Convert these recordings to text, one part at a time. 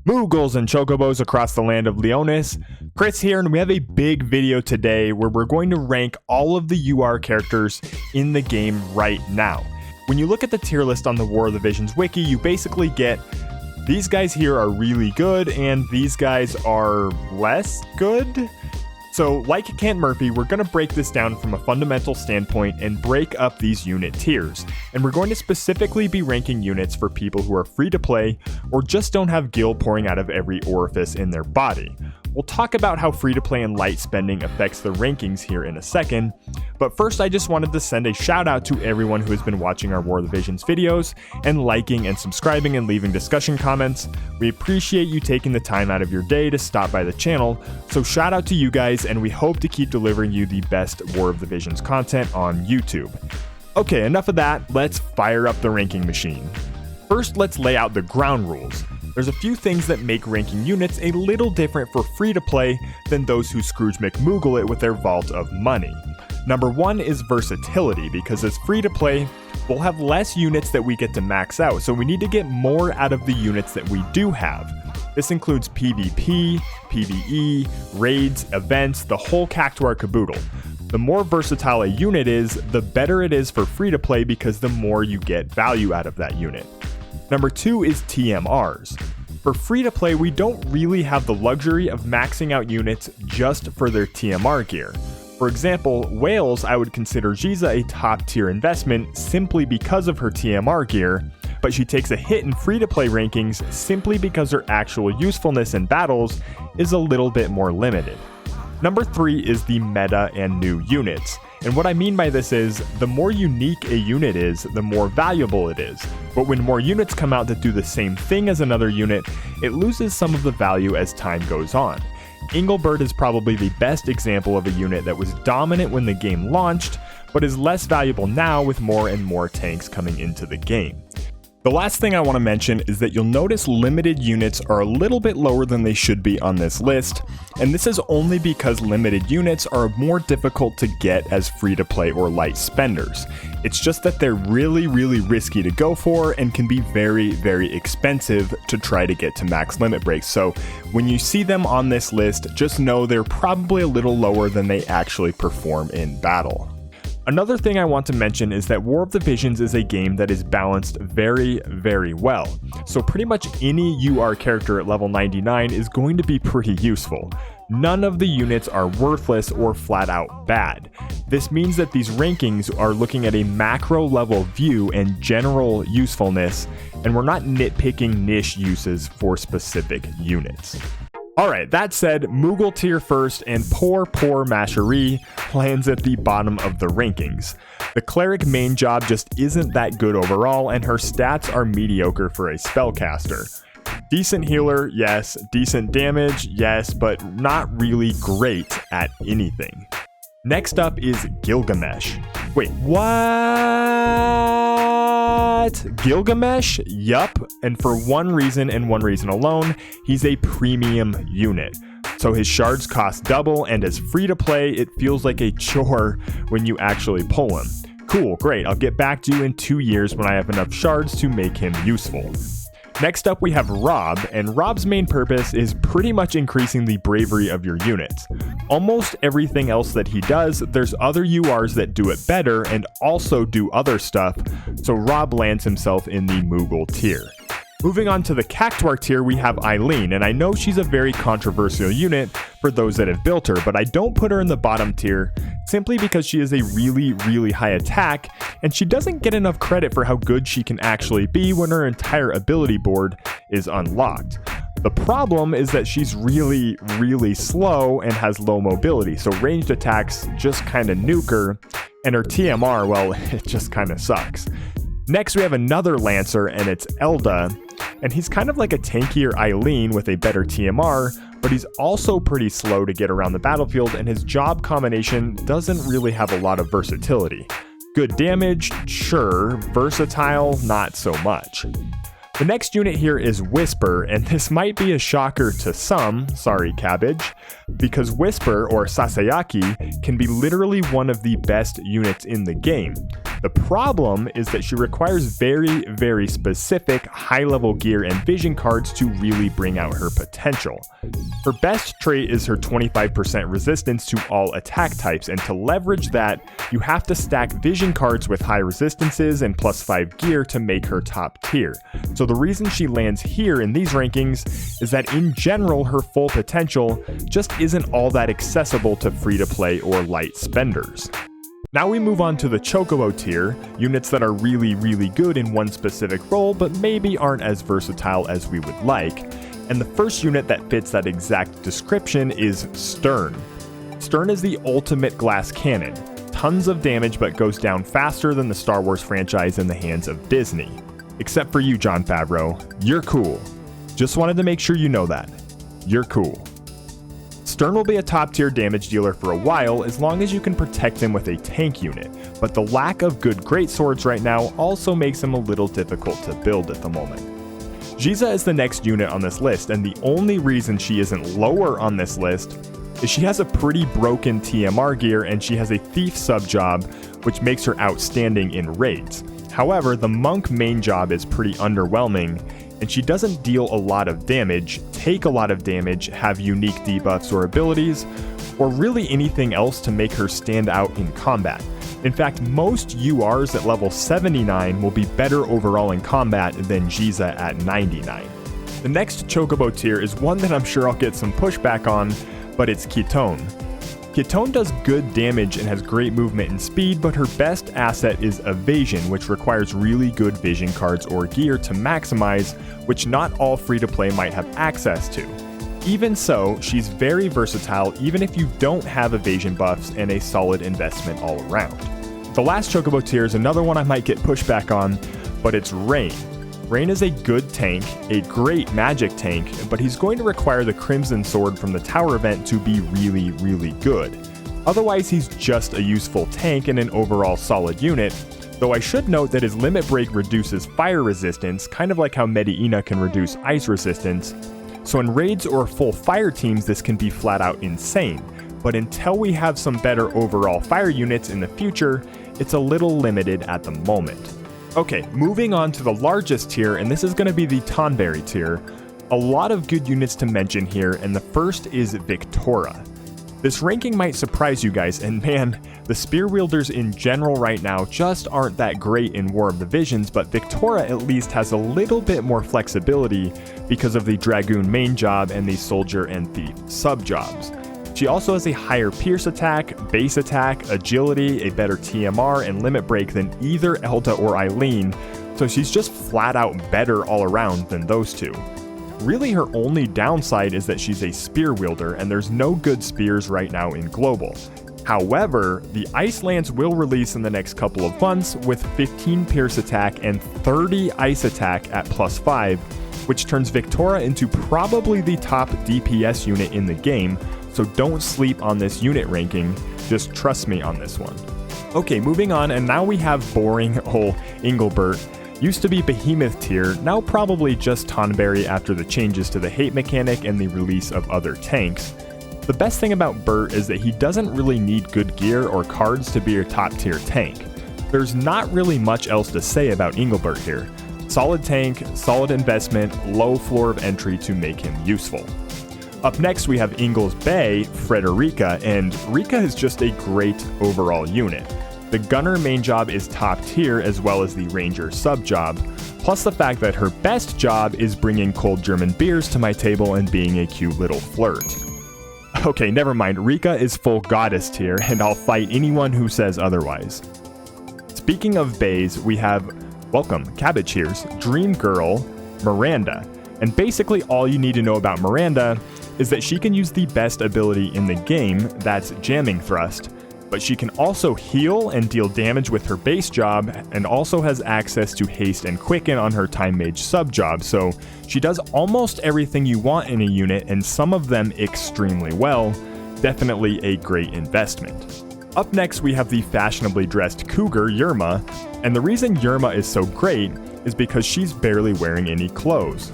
Moogles and Chocobos across the land of Leonis. Chris here, and we have a big video today where we're going to rank all of the UR characters in the game right now. When you look at the tier list on the War of the Visions wiki, you basically get these guys here are really good and these guys are less good. So like Kent Murphy, we're going to break this down from a fundamental standpoint and break up these unit tiers. And we're going to specifically be ranking units for people who are free to play or just don't have gil pouring out of every orifice in their body. We'll talk about how free to play and light spending affects the rankings here in a second, but first I just wanted to send a shout out to everyone who has been watching our War of the Visions videos and liking and subscribing and leaving discussion comments. We appreciate you taking the time out of your day to stop by the channel, so shout out to you guys, and we hope to keep delivering you the best War of the Visions content on YouTube. Okay, enough of that, let's fire up the ranking machine. First, let's lay out the ground rules. There's a few things that make ranking units a little different for free to play than those who Scrooge McMoogle it with their vault of money. Number one is versatility, because as free to play, we'll have less units that we get to max out, so we need to get more out of the units that we do have. This includes PvP, PvE, raids, events, the whole cactuar caboodle. The more versatile a unit is, the better it is for free to play because the more you get value out of that unit. Number two is TMRs. For free to play, we don't really have the luxury of maxing out units just for their TMR gear. For example, Whales, I would consider Xiza a top tier investment simply because of her TMR gear, but she takes a hit in free to play rankings simply because her actual usefulness in battles is a little bit more limited. Number three is the meta and new units. And what I mean by this is, the more unique a unit is, the more valuable it is. But when more units come out that do the same thing as another unit, it loses some of the value as time goes on. Engelbert is probably the best example of a unit that was dominant when the game launched, but is less valuable now with more and more tanks coming into the game. The last thing I want to mention is that you'll notice limited units are a little bit lower than they should be on this list, and this is only because limited units are more difficult to get as free-to-play or light spenders. It's just that they're really risky to go for and can be very expensive to try to get to max limit breaks. So when you see them on this list, just know they're probably a little lower than they actually perform in battle. Another thing I want to mention is that War of the Visions is a game that is balanced very well. So pretty much any UR character at level 99 is going to be pretty useful. None of the units are worthless or flat out bad. This means that these rankings are looking at a macro level view and general usefulness, and we're not nitpicking niche uses for specific units. Alright, that said, Moogle tier first, and poor Macherie lands at the bottom of the rankings. The cleric main job just isn't that good overall, and her stats are mediocre for a spellcaster. Decent healer, yes. Decent damage, yes, but not really great at anything. Next up is Gilgamesh. Wait, what? Gilgamesh? Yup, and for one reason and one reason alone, he's a premium unit. So his shards cost double, and as free to play, it feels like a chore when you actually pull him. Cool, great, I'll get back to you in 2 years when I have enough shards to make him useful. Next up we have Robb, and Robb's main purpose is pretty much increasing the bravery of your units. Almost everything else that he does, there's other URs that do it better and also do other stuff, so Robb lands himself in the Moogle tier. Moving on to the Cactuar tier, we have Aileen, and I know she's a very controversial unit for those that have built her, but I don't put her in the bottom tier simply because she is a really high attack, and she doesn't get enough credit for how good she can actually be when her entire ability board is unlocked. The problem is that she's really slow and has low mobility, so ranged attacks just kinda nuke her, and her TMR, well, it just kinda sucks. Next we have another Lancer, and it's Oelde, and he's kind of like a tankier Aileen with a better TMR, but he's also pretty slow to get around the battlefield, and his job combination doesn't really have a lot of versatility. Good damage, sure. Versatile, not so much. The next unit here is Whisper, and this might be a shocker to some, sorry Cabbage, because Whisper, or Sasayaki, can be literally one of the best units in the game. The problem is that she requires very, very specific high-level gear and vision cards to really bring out her potential. Her best trait is her 25% resistance to all attack types, and to leverage that, you have to stack vision cards with high resistances and +5 gear to make her top tier. So the reason she lands here in these rankings is that in general, her full potential just isn't all that accessible to free-to-play or light spenders. Now we move on to the Chocobo tier, units that are really, really good in one specific role, but maybe aren't as versatile as we would like. And the first unit that fits that exact description is Sterne. Sterne is the ultimate glass cannon. Tons of damage, but goes down faster than the Star Wars franchise in the hands of Disney. Except for you, Jon Favreau. You're cool. Just wanted to make sure you know that. You're cool. Sterne will be a top tier damage dealer for a while as long as you can protect him with a tank unit, but the lack of good greatswords right now also makes him a little difficult to build at the moment. Xiza is the next unit on this list, and the only reason she isn't lower on this list is she has a pretty broken TMR gear and she has a thief sub job, which makes her outstanding in raids. However, the monk main job is pretty underwhelming, and she doesn't deal a lot of damage, take a lot of damage, have unique debuffs or abilities, or really anything else to make her stand out in combat. In fact, most URs at level 79 will be better overall in combat than Xiza at 99. The next Chocobo tier is one that I'm sure I'll get some pushback on, but it's Kitone. Kitone does good damage and has great movement and speed, but her best asset is evasion, which requires really good vision cards or gear to maximize, which not all free-to-play might have access to. Even so, she's very versatile even if you don't have evasion buffs and a solid investment all around. The last Chocobo tier is another one I might get pushback on, but it's Rain. Rain is a good tank, a great magic tank, but he's going to require the Crimson Sword from the Tower event to be really, really good. Otherwise, he's just a useful tank and an overall solid unit, though I should note that his Limit Break reduces fire resistance, kind of like how Mediena can reduce ice resistance, so in raids or full fire teams this can be flat out insane, but until we have some better overall fire units in the future, it's a little limited at the moment. Okay, moving on to the largest tier, and this is going to be the Tonberry tier. A lot of good units to mention here, and the first is Viktora. This ranking might surprise you guys, and man, the spear wielders in general right now just aren't that great in War of the Visions, but Viktora at least has a little bit more flexibility because of the Dragoon main job and the Soldier and Thief sub jobs. She also has a higher pierce attack, base attack, agility, a better TMR, and limit break than either Oelde or Aileen, so she's just flat out better all around than those two. Really, her only downside is that she's a spear wielder, and there's no good spears right now in Global. However, the Ice Lance will release in the next couple of months with 15 pierce attack and 30 ice attack at +5, which turns Viktora into probably the top DPS unit in the game, so don't sleep on this unit ranking, just trust me on this one. Okay, moving on, and now we have boring old Engelbert. Used to be Behemoth tier, now probably just Tonberry after the changes to the hate mechanic and the release of other tanks. The best thing about Bert is that he doesn't really need good gear or cards to be your top tier tank. There's not really much else to say about Engelbert here. Solid tank, solid investment, low floor of entry to make him useful. Up next we have Ingles Bay, Frederika, and Rika is just a great overall unit. The Gunner main job is top tier as well as the Ranger sub job, plus the fact that her best job is bringing cold German beers to my table and being a cute little flirt. Okay, never mind, Rika is full goddess tier and I'll fight anyone who says otherwise. Speaking of bays, we have, welcome, Cabbage Here's, Dream Girl, Miranda. And basically all you need to know about Miranda is that she can use the best ability in the game, that's Jamming Thrust, but she can also heal and deal damage with her base job, and also has access to haste and quicken on her time mage sub job, so she does almost everything you want in a unit, and some of them extremely well. Definitely a great investment. Up next we have the fashionably dressed cougar, Yerma, and the reason Yerma is so great is because she's barely wearing any clothes.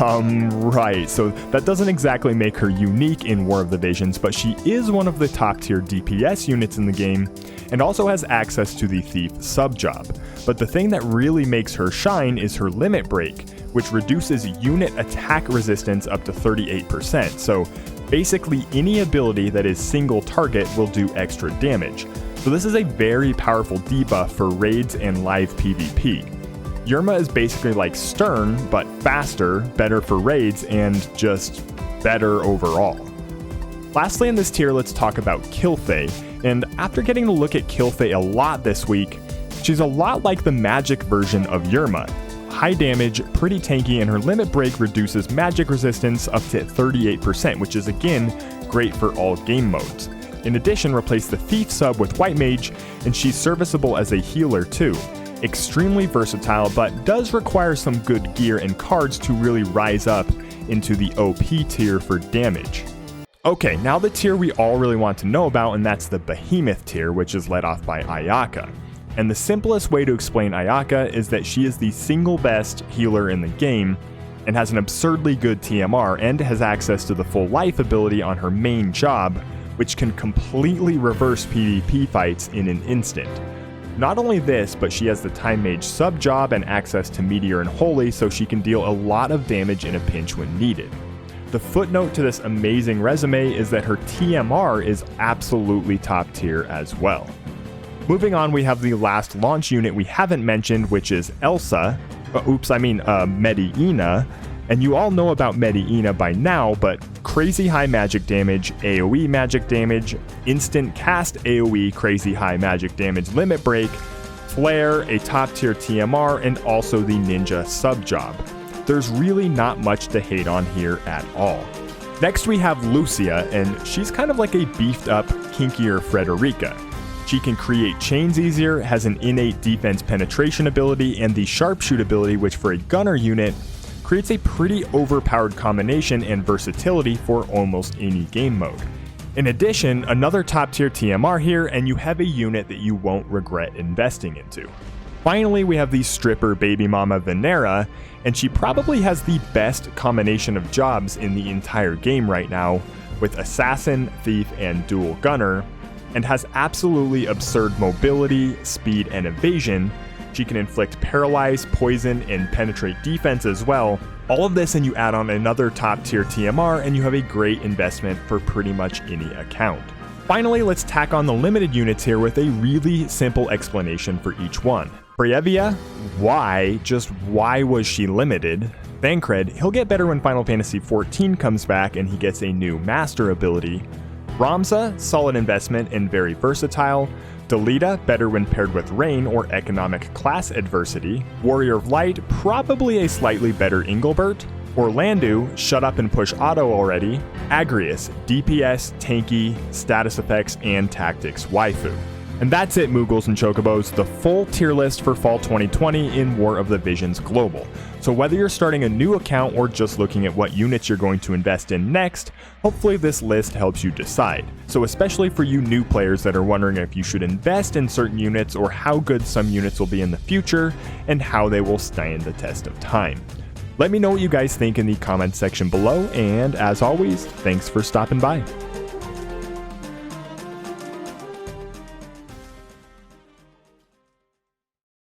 Right, so that doesn't exactly make her unique in War of the Visions, but she is one of the top tier DPS units in the game, and also has access to the Thief sub-job. But the thing that really makes her shine is her limit break, which reduces unit attack resistance up to 38%, so basically any ability that is single target will do extra damage. So this is a very powerful debuff for raids and live PvP. Yerma is basically like Sterne, but faster, better for raids, and just better overall. Lastly in this tier, let's talk about Kilphe, and after getting to look at Kilphe a lot this week, she's a lot like the magic version of Yerma. High damage, pretty tanky, and her limit break reduces magic resistance up to 38%, which is again great for all game modes. In addition, replace the Thief sub with White Mage, and she's serviceable as a healer too. Extremely versatile, but does require some good gear and cards to really rise up into the OP tier for damage. Okay, now the tier we all really want to know about, and that's the Behemoth tier, which is led off by Ayaka. And the simplest way to explain Ayaka is that she is the single best healer in the game, and has an absurdly good TMR, and has access to the full life ability on her main job, which can completely reverse PvP fights in an instant. Not only this, but she has the Time Mage sub-job and access to Meteor and Holy, so she can deal a lot of damage in a pinch when needed. The footnote to this amazing resume is that her TMR is absolutely top tier as well. Moving on, we have the last launch unit we haven't mentioned, which is Mediena. And you all know about Mediena by now, but crazy high magic damage, AoE magic damage, instant cast AoE crazy high magic damage limit break, flare, a top tier TMR, and also the ninja sub job. There's really not much to hate on here at all. Next we have Lucia, and she's kind of like a beefed up, kinkier Frederika. She can create chains easier, has an innate defense penetration ability, and the sharpshoot ability, which for a gunner unit creates a pretty overpowered combination and versatility for almost any game mode. In addition, another top tier TMR here, and you have a unit that you won't regret investing into. Finally, we have the stripper baby mama Vinera, and she probably has the best combination of jobs in the entire game right now, with assassin, thief, and dual gunner, and has absolutely absurd mobility, speed, and evasion. She can inflict paralyze, poison, and penetrate defense as well. All of this, and you add on another top tier TMR, and you have a great investment for pretty much any account. Finally, let's tack on the limited units here with a really simple explanation for each one. Brievia, why was she limited? Thancred, he'll get better when Final Fantasy XIV comes back and he gets a new master ability. Ramza, solid investment and very versatile. Delita, better when paired with Rain or economic class adversity. Warrior of Light, probably a slightly better Engelbert. Orlandu, shut up and push auto already. Agrius, DPS, tanky, status effects, and tactics waifu. And that's it, Moogles and Chocobos, the full tier list for Fall 2020 in War of the Visions Global. So whether you're starting a new account or just looking at what units you're going to invest in next, hopefully this list helps you decide. So especially for you new players that are wondering if you should invest in certain units or how good some units will be in the future and how they will stand the test of time. Let me know what you guys think in the comments section below, and as always, thanks for stopping by.